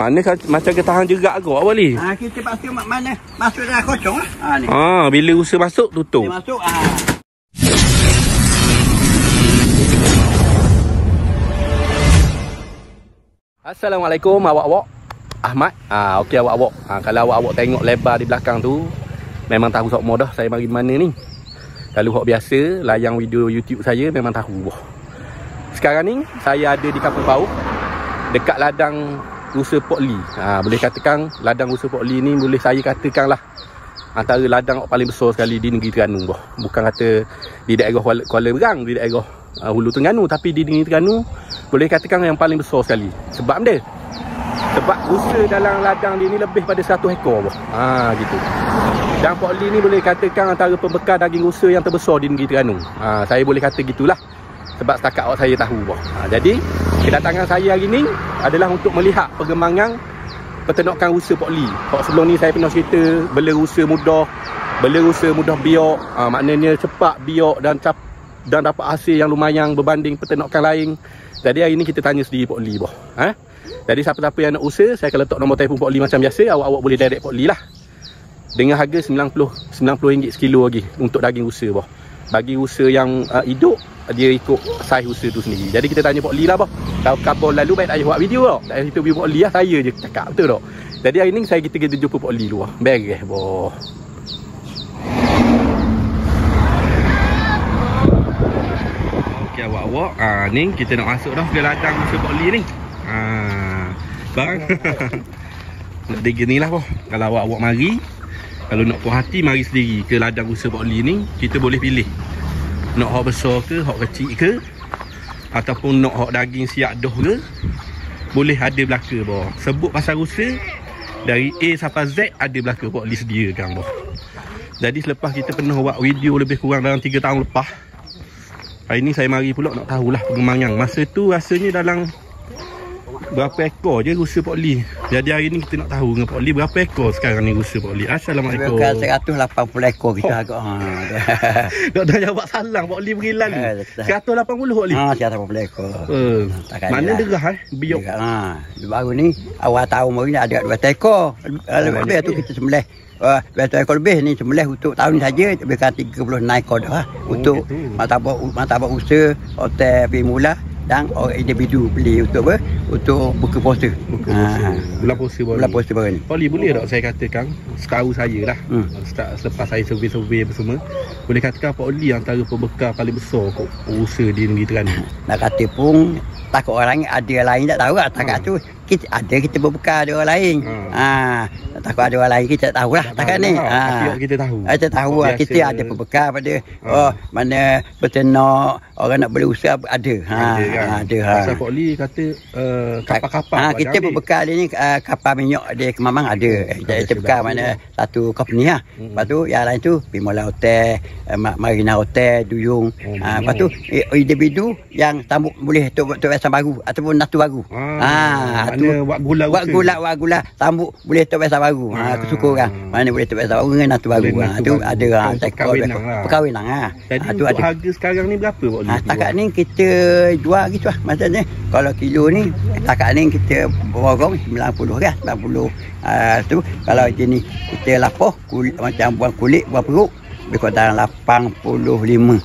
Mana macam ketahan jerak ke awak ni? Kita masuk mana? Masuk dalam kosong lah. Ni. Bila usaha masuk tutup. Dia masuk Assalamualaikum awak-awak. Ahmad. Okey awak-awak. Kalau awak-awak tengok lebar di belakang tu, memang tahu sok dah saya mari mana ni. Kalau hok biasa layang video YouTube saya memang tahu. Sekarang ni saya ada di Kampung Pauh, dekat ladang Rusa Port Lee. Boleh katakan ladang Rusa Port Lee ni boleh saya katakan lah antara ladang paling besar sekali di negeri Terengganu. Bukan kata di daerah Kuala Berang, di daerah Hulu Terengganu, tapi di negeri Terengganu boleh katakan yang paling besar sekali. Sebab dia, sebab rusa dalam ladang dia ni lebih pada 100 ekor. Gitu. Dan Port Lee ni boleh katakan antara pembekal daging rusa yang terbesar di negeri Terengganu. Saya boleh kata gitulah. Sebab setakat awak saya tahu. Jadi kedatangan saya hari ni adalah untuk melihat perkembangan peternakan rusa Port Lee. Sebelum ni saya pernah cerita bela rusa mudah biak, maknanya cepat biak dan dapat hasil yang lumayan berbanding peternakan lain. Jadi hari ni kita tanya sendiri Port Lee. Jadi siapa-siapa yang nak usaha, saya akan letak nombor telefon Port Lee macam biasa. Awak boleh direct Port Lee lah. Dengan harga RM90 sekilo lagi untuk daging rusa. Bagi rusa yang hidup, dia ikut saiz rusa tu sendiri. Jadi kita tanya Port Lee lah. Kalau kabar lalu baik tak payah buat video tak? Tak payah interview Port Lee lah. Saya je cakap, betul tak? Jadi hari ni kita jumpa Port Lee dulu. Beres boh. Okey awak-awak, ni kita nak masuk dah ke ladang rusa Port Lee ni. Bang. Nak degil ni lah boh. Kalau awak-awak mari, kalau nak puas hati, mari sendiri ke ladang rusa Port Lee ni. Kita boleh pilih nak hak besar ke, hak kecil ke, ataupun nak hak daging siap doh ke, boleh ada belaka boh. Sebut pasal rusa dari A sampai Z ada belaka Port Lee sediakan boh. Jadi selepas kita pernah buat video lebih kurang dalam 3 tahun lepas, hari ni saya mari pula nak tahulah perkembangan. Masa tu rasanya dalam berapa ekor je rusa Port Lee. Jadi hari ni kita nak tahu dengan Port Lee berapa ekor sekarang ni rusa Port Lee. Assalamualaikum. Bukan 180 ekor kita agak. Tak dah jawab salah Port Lee beri lalu. 180 Port Lee. 180 ekor. Mana derah biok. Baru ni awal tahun baru ni ada 2 ekor. Lebih tu kita sembelih. 2 ekor lebih ni sembelih untuk tahun ni saja lebih kurang 36 ekor dah. Untuk martabak rusa, hotel Pimula dan orang individu beli untuk apa? Untuk buka puasa. Bulan puasa baru. Bulan puasa baru ni. Port Lee boleh tak saya katakan, setahu saya lah, selepas saya survey apa semua, boleh katakan Port Lee antara pembekal paling besar rusa di negeri Terengganu. Nak kata pun takut orang ada lain tak tahu lah. Takat tu kita berbekal ada orang lain. Takut ada orang lain kita tak tahulah takat ni. Kita tahu. Kita tahu lah, kita ada pembekal pada mana beternak orang nak beli usaha ada. Ada. Pasal Port Lee kata kapal-kapal. Kita berbekal dia ni kapal minyak dia Kemamang ada. Kita bekal mana satu company lah. Lepas tu yang lain tu Pimola Hotel, Marina Hotel, Duyung. Lepas tu individu yang tambuk boleh untuk biasa baru ataupun natu baru. Buat gula tambuk boleh untuk biasa baru. Kesyukuran. Mana boleh untuk biasa baru dengan natu baru. Tu ada perkahwinan lah. Jadi untuk harga sekarang ni berapa Port Lee? Takat ni kita jual gitu lah. Maksudnya kalau kilo ni takat ni kita borong 90 kan. 90 tu kalau jenis kita lapah macam buang kulit, buang perut lebih kurang dalam 85.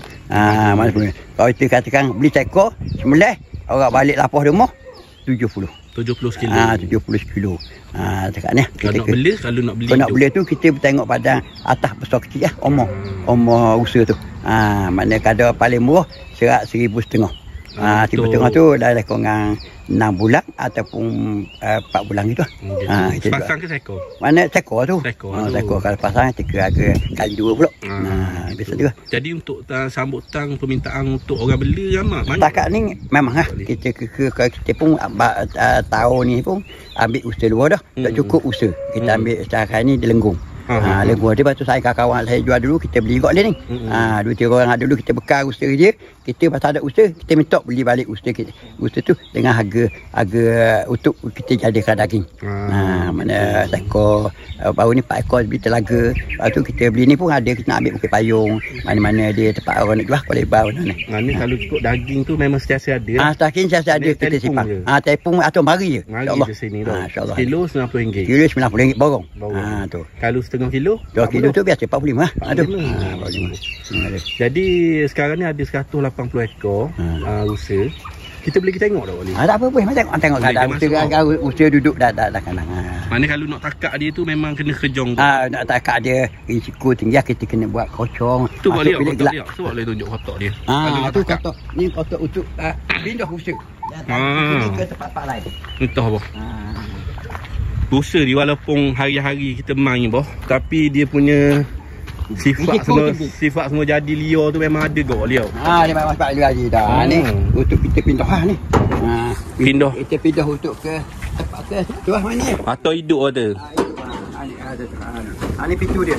Kalau kita katakan beli seekor sembelih, orang balik lapah rumah 70 sekilo. 70 kilo. Cakap ni. Kalau nak beli tu kita tengok pada atas besar kecil lah. Umur usaha tu. Mana kadar paling murah serat 1,500. 1,500 tu dah kurang 6 bulan ataupun 4 bulan gitu. Pasang ke sekor? Mana sekor tu? Sekor kalau pasang kita harga kali 2 pula. Biasa juga. Jadi untuk sambutan permintaan untuk orang beli ramai. Takat ni memang lah. Kita pun tahun ni pun ambil usaha luar dah. Tak cukup usaha. Kita ambil sekarang ni di Lenggung. Legu dia. Lepas tu saya kawan saya jual dulu, kita beli kot dia ni. 2-3 orang ada dulu, kita bekal usaha dia. Kita pasal ada usaha, kita minta beli balik usaha kita. Usaha tu dengan harga untuk kita jadikan daging. Mana sekor baru ni 4 ekor beli telaga. Lepas tu kita beli ni pun ada, kita nak ambil Bukit Payung. Mana-mana dia tempat orang nak jual kau lebar mana ni. Ni kalau cukup daging tu memang sentiasa ada. Daging sentiasa ada, kita simpan. Telefon atau mari je. Mari je sini dah. InsyaAllah. Kilo RM90. Kilo RM90 borong. Tu. Kalau setengah kilo? 2 kilo tu biasa 45 lah. 45. Jadi sekarang ni ada 180 ekor rusa. Kita boleh tengok dah Wali. Tak apa, boleh tengok keadaan usaha duduk dah kandang. Mana kalau nak takak dia tu memang kena kejong tu. Nak takak dia risiko tinggi, kita kena buat kocong. Tu boleh kotak dia. Sebab boleh tunjuk kotak dia. Tu kotak. Ni kotak untuk pindah usaha. Ini ke tempat-tempat lain. Entah apa. Rusa ni walaupun hari-hari kita main boh, tapi dia punya sifat semua jadi liar tu memang ada gak liar. Dia memang sebab liar je dah. Ni untuk kita pindah ni. Pindah. Kita pindah untuk ke tempat ke tuah mana ni? Atau hidup ada. Ni pintu dia.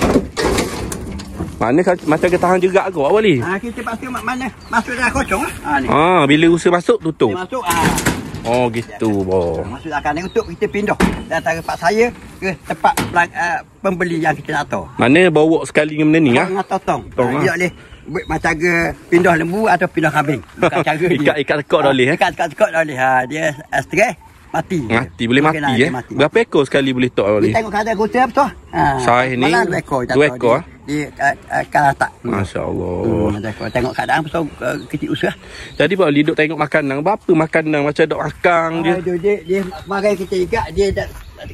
Mana macam ketahan juga ke Wali? Kita pasti mana masuk dalam kocong ni. Bila rusa masuk tutup. Dia masuk Oh gitu boh. Masuk dalam kandang untuk kita pindah dari tempat saya ke tempat pembeli yang kita nak tahu. Mana bawa sekali dengan benda ni Dengan totong. Dia boleh macam pindah lembu atau pindah kambing. Bukan cara dia. Ikat tekak dah boleh Ikat-tekak dah boleh. Dia stres mati. Boleh mati Berapa ekor sekali boleh tok Wali? Kita tengok keadaan kota apa tu. Saiz ni 2 ekor. Dia kalah tak. Masya-Allah. Tengok keadaan pasal kecil usaha. Jadi Pak Wali duk tengok makanan, berapa makanan macam duk makan dia. Dia mari kita ikat dia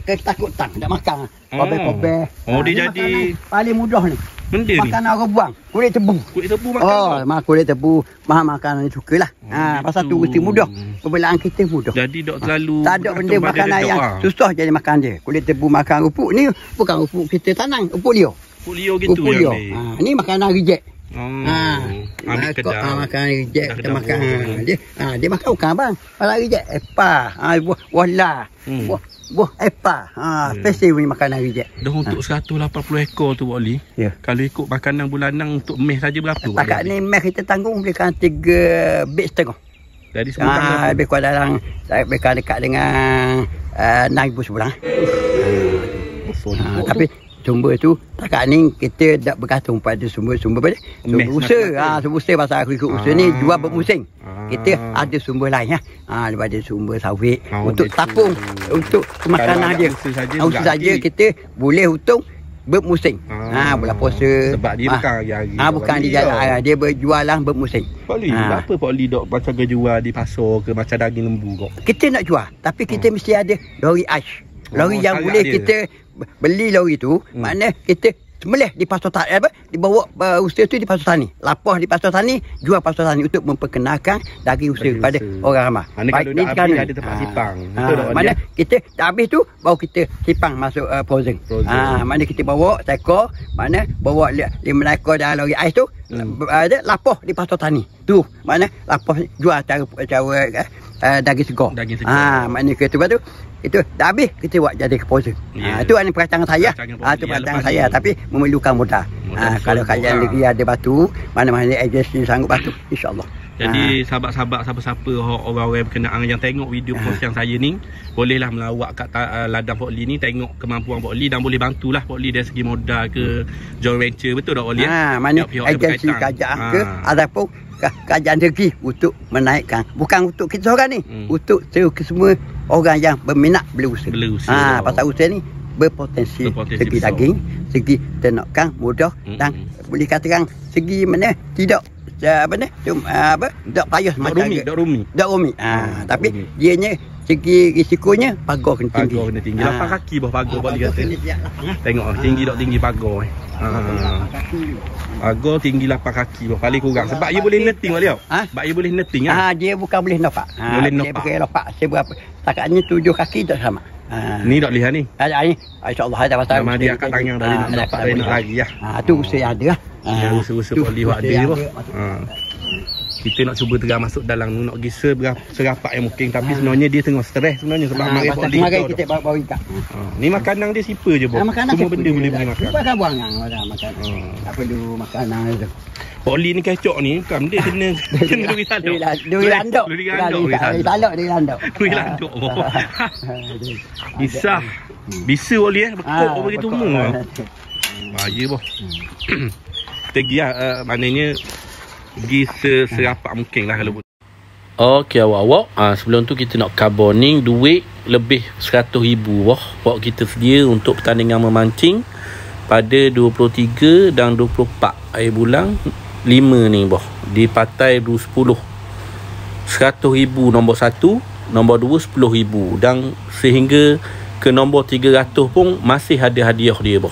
ketakutan tak makan. Kobe-kobe. Dia jadi paling mudah ni. Benda ni. Makanan orang buang, kulit tebu. Kulit tebu makan. Kulit tebu, makanan yang sukalah. Pasal tu mesti mudah. Perbelaan kita mudah. Jadi dok terlalu tak ada benda makanan yang susah jadi makan dia. Kulit tebu makan rupuk ni bukan rupuk kita tanam, rupuk liar. Rupuk liar gitu ya. Ni makanan reject. Ambil kedai. Makan reject kita makan. Dia makan bukan abang. Kalau reject buah lah. Buah epa. Spesial ni makanan reject. Dah untuk 180 ekor tu Wali. Kalau ikut makanan bulanan untuk meh saja berapa? Takat ni meh kita tanggung belikan 3 beg setengah. Jadi sebulan lebih kurang dalam belikan dekat dengan 6,000 sebulan. Tapi sumber tu takat ni kita tak bergantung pada sumber pada usaha. Sumber usaha pasal aku ikut usaha ni jual bermusim. Kita ada sumber lain daripada sumber sawit untuk tapung untuk makanan dia. Usaha saja kita boleh untung bermusim. Bulan puasa. Sebab dia bukan hari-hari. Bukan dia berjualan bermusim. Pak Li, apa Pak Li dok macam jual di pasar ke macam daging lembu kok? Kita nak jual, tapi kita mesti ada lori ais. Lori yang boleh kita beli lori tu, makna kita sembelih di pasar tani dibawa usaha tu di pasar tani. Lapah di pasar tani, jual pasar tani untuk memperkenalkan daging usaha kepada orang ramai. Baik ni sekarang ada tempat sipang. Mana kita dah habis tu baru kita sipang masuk frozen. Mana kita bawa tekor, mana bawa 5 ekor dalam lori ais tu, ada lapah di pasar tani. Tu mana lapah jual cara daging segar. Mana kita tu itu dah habis kita buat jadi keposer. Itu adalah perancangan saya. Itu perancangan saya tapi memerlukan modal. Kalau kalian negeri ada batu, mana-mana agensi sanggup batu, insya-Allah. Jadi sahabat-sahabat siapa-siapa orang-orang berkenaan yang tengok video post yang saya ni, bolehlah melawat kat ladang Pak Li ni, tengok kemampuan Pak Li dan boleh bantulah Pak Li dari segi modal ke joint venture, betul tak Pak Li? Mana agensi kerajaan ke ataupun kerajaan negeri untuk menaikkan, bukan untuk kita seorang ni, untuk semua orang yang berminat beli usaha. Pasal usaha ni berpotensi segi daging, segi tenakan mudah dan boleh katakan segi mana tidak tak payah macam tak rumi. Tapi dianya segi risikonya pagar kena tinggi. Pagar kena tinggi. 8 kaki bawah pagar boleh kata. Tengok tinggi tak tinggi pagar. Pagar tinggi 8 kaki bawah paling kurang sebab dia boleh netting balik. Sebab dia boleh netting dia bukan boleh nampak. Boleh nampak. Dia boleh nampak seberapa. Takatnya 7 kaki tak sama. Ni tak lihat ni. Ni insya-Allah ada pasal. Nama dia angkat tangan tadi nampak dia nak lari tu usaha ada lah. Usaha Pak Li buat dia. Kita nak cuba terang masuk dalam tu, nak pergi serapat yang mungkin. Tapi sebenarnya dia tengah stres sebenarnya sebab mari kita bawa ikat. Ni makanan dia simple je, boh. Semua benda boleh makan. Bukan buang orang makan. Tak perlu makanan tu. Poli ni kecok ni bukan dia kena duri tanduk. Duri landuk. Duri landuk. Duri landuk. Bisa boleh bekok begitu semua. Bahaya boh. Kita pergi maknanya pergi serapat mungkin lah kalau. Okey awak-awak, sebelum tu kita nak carboning duit lebih 100,000 wah. Awak kita sedia untuk pertandingan memancing pada 23 dan 24 air bulan 5 ni boh. Di Pantai 10. 100,000 nombor 1, nombor 2 10,000 dan sehingga ke nombor 300 pun masih ada hadiah dia boh.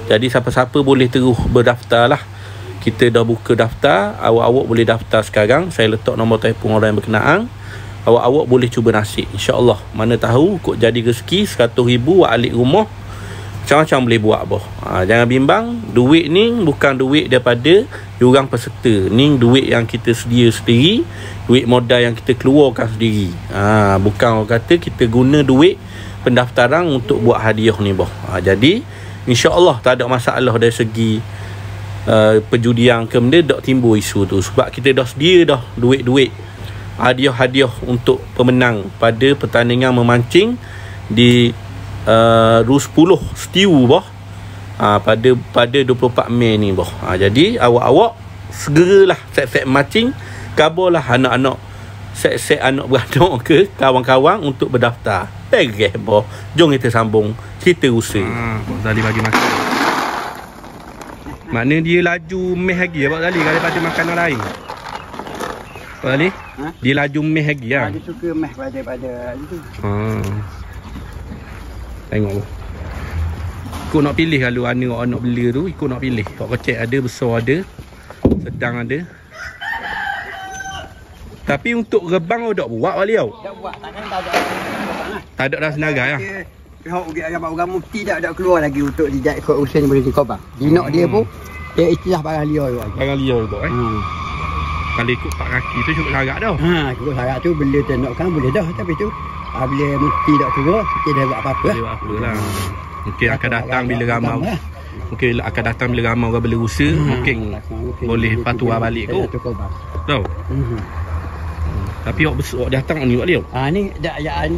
Jadi siapa-siapa boleh terus berdaftar lah. Kita dah buka daftar. Awak-awak boleh daftar sekarang. Saya letak nombor telefon orang yang berkenaan. Awak-awak boleh cuba nasib, InsyaAllah. Mana tahu kok jadi rezeki 100,000 awak alik rumah. Macam-macam boleh buat boh. Jangan bimbang. Duit ni bukan duit daripada diorang peserta. Ni duit yang kita sedia sendiri. Duit modal yang kita keluarkan sendiri. Bukan orang kata kita guna duit pendaftaran untuk buat hadiah ni boh. Jadi InsyaAllah tak ada masalah dari segi perjudian ke benda tak timbul isu tu. Sebab kita dah sedia dah duit-duit hadiah-hadiah untuk pemenang pada pertandingan memancing di RU10 Setiu boh. Pada 24 Mei ni boh. Jadi awak-awak segeralah set-set mancing, kabarlah anak-anak set-set anak beranak ke kawan-kawan untuk berdaftar. Pergi boh. Jom kita sambung cerita Rusa. Abang Zali bagi makan. Maknanya dia laju meh lagi Abang Zali daripada makanan lain. Abang Zali? Dia laju meh lagi lah. Dia suka meh pada itu. Tengok boh. Ikut nak pilih kalau anak bela tu, ikut nak pilih. Kau kecil ada, besar ada, sedang ada. Tapi untuk rebang tak buat wali tau. Tak buat, takkan tak ada. Tak ada dah senarai lah. Pihak orang mufti tak ada keluar lagi untuk dijak ikut usaha boleh dikobang. Dinak dia pun dia istilah barang liar juga. Barang liar juga Kalau ikut pak kaki tu cukup larat dah. Cukup larat tu bela tenokkan boleh dah. Tapi tu bila mufti tak keluar, kita dah buat apa-apa. Dia buat apa lah. Mungkin akan datang bila ramai. Mungkin akan datang bila ramai orang bela Rusa. Mungkin boleh patuah balik kot. Tahu? Tapi awak datang ni awak lihat. Ni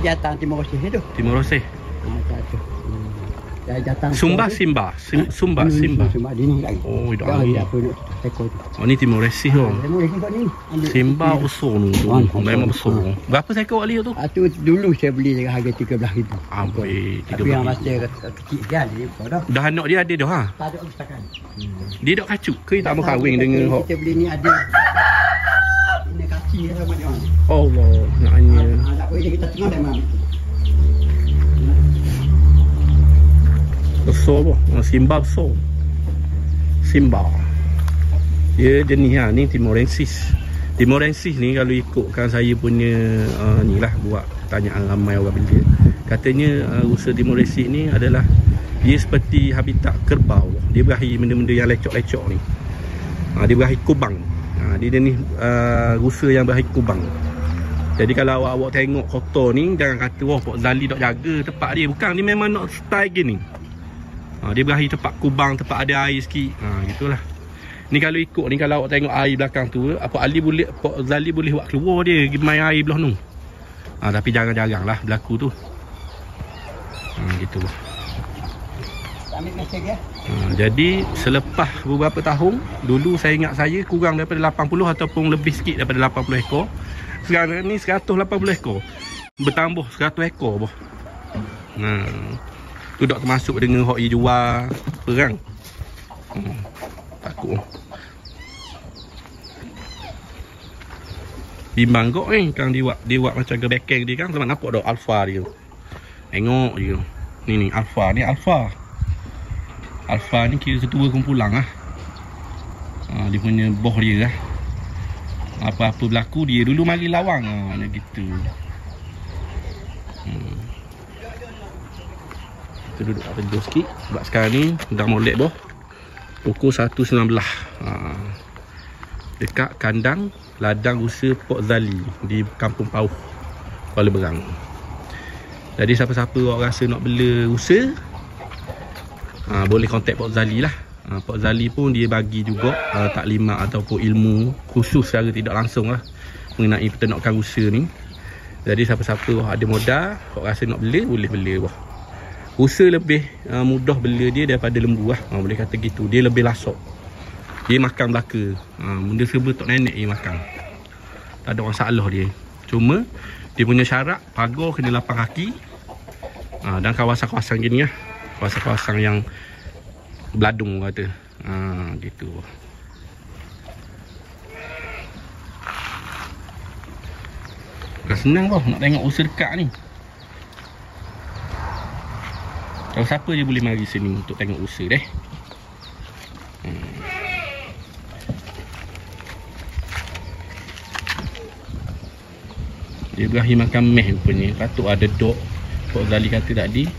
datang Timur Roseh tu. Timur Roseh. Sumba Simba. Sumba di ni lagi. Oh, dah lagi. Oh, ni Timur Roseh tu. Simba besar tu. Memang besar. Berapa seekor awak lihat tu? Tu dulu saya beli dengan harga 13,000. Tapi yang masa kecil dia dah. Dah anak dia ada dah ha? Tak ada setakat. Dia dak kacuk ke tak mau kahwin dengan hok? Kita beli ni ada. Ini kaki sama dia. Allah, naknya. Tak boleh kita tengok dah mam. Besar boh. Simba besar. Simba. Dia jenis ni Timorensis. Timorensis ni kalau ikutkan saya punya ni lah buat tanyaan ramai orang bela. Katanya rusa Timorensis ni adalah dia seperti habitat kerbau. Dia berakhir benda-benda yang lecok-lecok ni. Dia berakhir kubang. Dia jenis rusa yang berakhir kubang. Jadi kalau awak tengok kotor ni, jangan kata wah Pak Zali tak jaga tempat dia. Bukan, dia memang nak style gini. Dia berakhir tempat kubang, tempat ada air sikit. Gitulah. Ni kalau ikut ni, kalau awak tengok air belakang tu, Pak Zali boleh buat keluar dia pergi main air belah tu. Tapi jarang-jarang lah berlaku tu. Gitu. Jadi selepas beberapa tahun, dulu saya ingat saya kurang daripada 80 ataupun lebih sikit daripada 80 ekor. Sekarang ni 180 ekor. Bertambah 100 ekor boh. Tu tak termasuk dengan hok dia jual perang. Takut. Bimbang kok kan dia buat macam gebekeng dia kan, sebab nampak dak alfa dia. Tengok je. Ni alfa, ni alfa. Alfa ni kira ketua kumpulan lah. Dia punya boh dia lah. Apa-apa berlaku dia dulu mari lawang macam gitu. Kita duduk kat teduh sikit sebab sekarang ni dah molek boh. Pukul 1.19. Dekat kandang ladang usaha Pok Zali di Kampung Pauh, Kuala Berang. Jadi siapa-siapa awak rasa nak bela usaha, boleh kontak Pok Zali lah. Pok Zali pun dia bagi juga taklimat ataupun ilmu khusus secara tidak langsung lah mengenai peternakan usaha ni. Jadi siapa-siapa ada modal, awak rasa nak bela, boleh bela wah. Usaha lebih mudah bela dia daripada lembu lah, boleh kata gitu. Dia lebih lasok, dia makan belaka, benda serba tok nenek dia makan, tak ada masalah dia. Cuma dia punya syarat pagar kena 8 kaki, dan kawasan-kawasan gini lah, kawasan-kawasan yang beladung kata, gitu. Bukan senang bro nak tengok usaha dekat ni. Kalau siapa je boleh mari sini untuk tengok usaha deh. Dia berakhir makan meh rupanya. Patut ada dok. Pok Zali kata tadi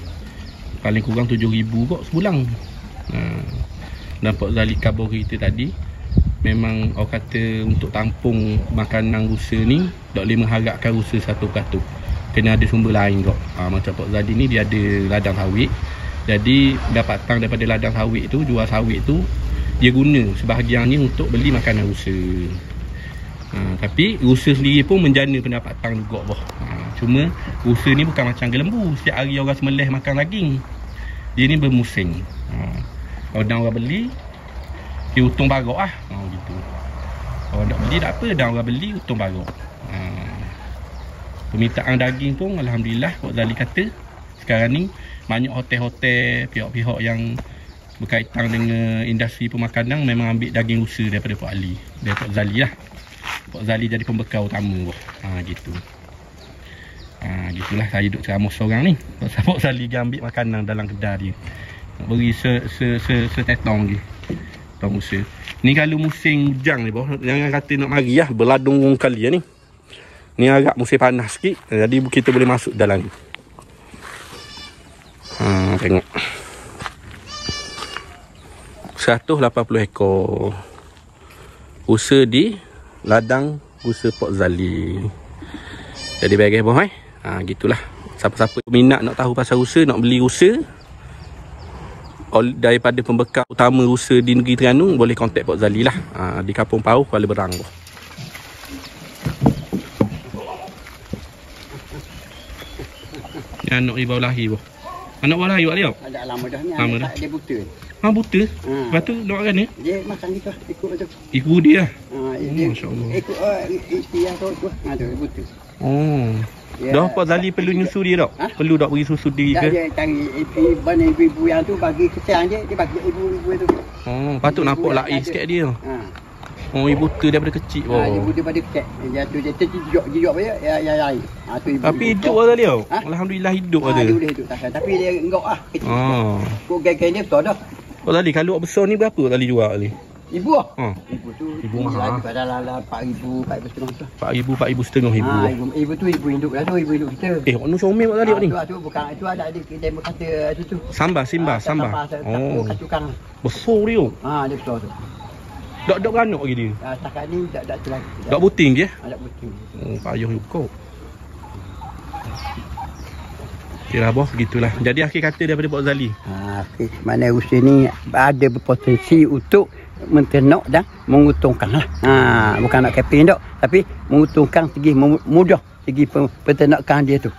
paling kurang 7,000 kok sebulan. Dan Pok Zali khabar kita tadi, memang orang kata untuk tampung makanan usaha ni tak boleh mengharapkan usaha satu katuk, kena ada sumber lain kok. Macam Pok Zali ni dia ada ladang sawit. Jadi dapatan daripada ladang sawit tu, jual sawit tu, dia guna sebahagiannya untuk beli makanan usaha. Tapi usaha sendiri pun menjana pendapatan juga boh. Cuma usaha ni bukan macam gelembu, setiap hari orang semelih makan daging. Dia ni bermusim. Kalau dah orang beli, dia untung barok lah, gitu. Kalau tak beli tak apa, dah orang beli untung barok. Permintaan daging pun alhamdulillah Pok Zali kata sekarang ni banyak hotel-hotel, pihak-pihak yang berkaitan dengan industri pemakanan memang ambil daging usaha daripada Pok Ali, daripada Pok Zali lah. Pok Zali jadi pembekal utama. Gitu. Gitulah saya duduk ceramah seorang ni. Pok Zali dia ambil makanan dalam kedai dia, beri setetong je tong usaha. Ni kalau musim hujan ni boh, jangan kata nak mari lah berladung kali ni. Ni agak musim panas sikit, jadi kita boleh masuk dalam ni. Tengok 180 ekor usaha di ladang usaha Pok Zali. Jadi bagus boh gitulah. Siapa-siapa minat nak tahu pasal usaha, nak beli usaha daripada pembekal utama usaha di negeri Terengganu, boleh kontak Pok Zali lah, di Kampung Pauh, Kuala Berang boh. Ni anak ibu lahir boh. Anak buah lahir dia? Ada lama dah ni, lama dah. Dia buta. Buta? Lepas tu dok kan ni? Dia makan gitu, ikut tu. Ikut dia? Masya-Allah. Ikut istilah tu, tu buta. Dah Pok Zali perlu nyusu dia tak? Perlu tak bagi susu diri ke? Dia cari ibu-ibu yang tu bagi kecil dia bagi ibu-ibu tu. Patut nampak lain sikit dia. Ibu tu daripada kecil. Ibu dia pada kecil. Dia tu dia terjijok dia ya lain. Tu ibu. Tapi hidup lah dia. Alhamdulillah hidup ada. Dia hidup takkan. Tapi dia enggak kecil. Kok gaya dia betul dah. Pok Zali kalau besar ni berapa Pok Zali jual ni? Ibu Ibu tu mahal. Pada 4,000, 4,000, 4,500. Ibu tu ibu induk lah tu, ibu induk kita. Mana comel Pok Zali ni? Tu bukan, itu ada dia berkata tu. Sambal. Tukang. Besar dia. Dia besar tu. Tak beranak lagi dia. Setakat ni tak tu lagi. Tak buting dia? Tak buting. Payah juga. Yalah boh, gitulah. Jadi akhir kata daripada Pok Zali. Mana usaha ni ada berpotensi untuk menternak dan menguntungkan lah. Bukan nak keping tak, tapi menguntungkan segi mudah segi peternakan dia tu.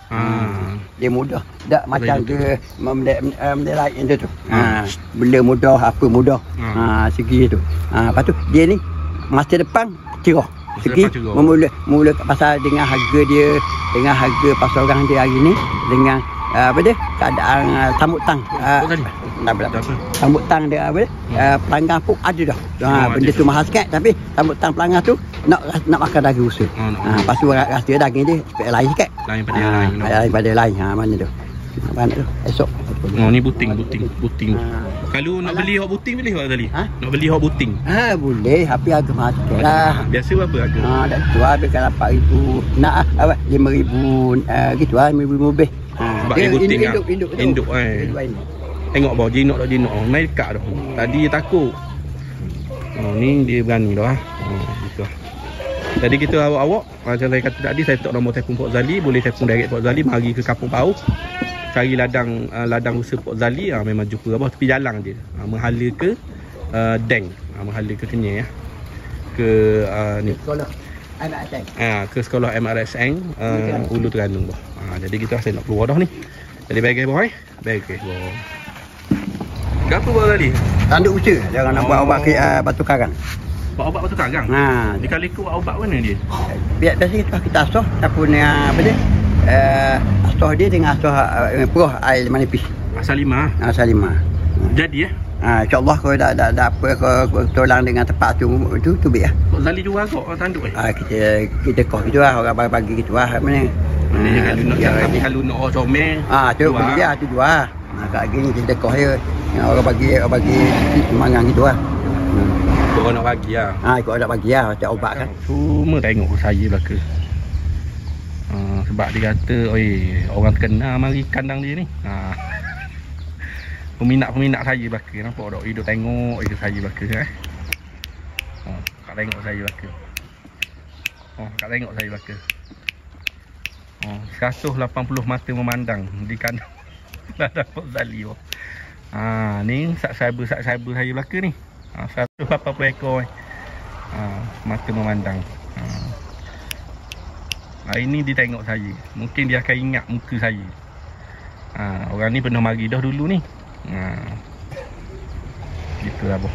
Dia mudah. Tak macam ke mendelai dia tu. Benda mudah, apa mudah. Segi tu. Lepas tu dia ni masa depan cerah. Segi mula pasal dengan harga dia, dengan harga pasaran dia hari ni, dengan keadaan sambutan sambutan dia pelanggan pun ada dah. Benda tu mahal sikit, tapi sambutan pelanggan tu nak makan daging usaha. Lepas tu rasa daging dia lain sikit. Lain pada lain. Mana tu? Mana tu? Esok. Ni buting. Kalau nak beli hok buting boleh tak tadi? Nak beli hok buting? Boleh, tapi harga mahal sikit lah. Biasa berapa harga? Dah jual habis kan 4,000. Nak 5,000 gitu lah, 5,000 lebih. Sebab dia buting induk Tengok bawah jinak tak jinak. Main dekat dah. Tadi dia takut. Ni dia berani dah. Gitu lah. Jadi kita awak-awak, macam saya kata tadi, saya tok nombor telefon Pok Zali, boleh telefon direct Pok Zali, mari ke Kampung Pauh. Cari ladang usaha Pok Zali, memang jumpa apa tepi jalan je. Menghala ke Deng, menghala ke Kenyir ya. Ke ni Sekolah MRSN. ke sekolah MRSN Ulu Terengganu boh. Jadi kita saya nak keluar dah ni. Jadi bagi boh bagi boh. Kenapa Pok Zali? Tanduk usaha, jangan nak buat ubat ke batu karang. Buat ubat batu karang. Di kali ku buat ubat mana dia? Biasa kita asah ataupun apa dia? Asah dia dengan asah peruh air manipis. Asal 5. Asal 5. Jadi InsyaAllah kalau dah apa kalau tolong dengan tempat tu biar. Pok Zali jual kok tanduk Kita kau gitu lah, orang bagi gitu lah mana. Kalau nak orang comel. Tu beli dia tu jual. Kat gini kita kau dia. Orang bagi semangat gitu lah. Orang nak bagi lah. Ikut orang nak bagi lah, macam ubat kan. Cuma tengok saya belaka. Sebab dia kata, oi, orang terkenal mari kandang dia ni. Peminat-peminat saya belaka. Nampak tak? Hidup tengok hidup saya belaka. Kak tengok saya belaka. Kak tengok saya belaka. 180 mata memandang di kandang ladang Pok Zali. Ni subscriber saya belaka ni. 180 ekor mata memandang. Hari ni dia tengok saya. Mungkin dia akan ingat muka saya. Orang ni pernah mari dah dulu ni. Gitulah boh.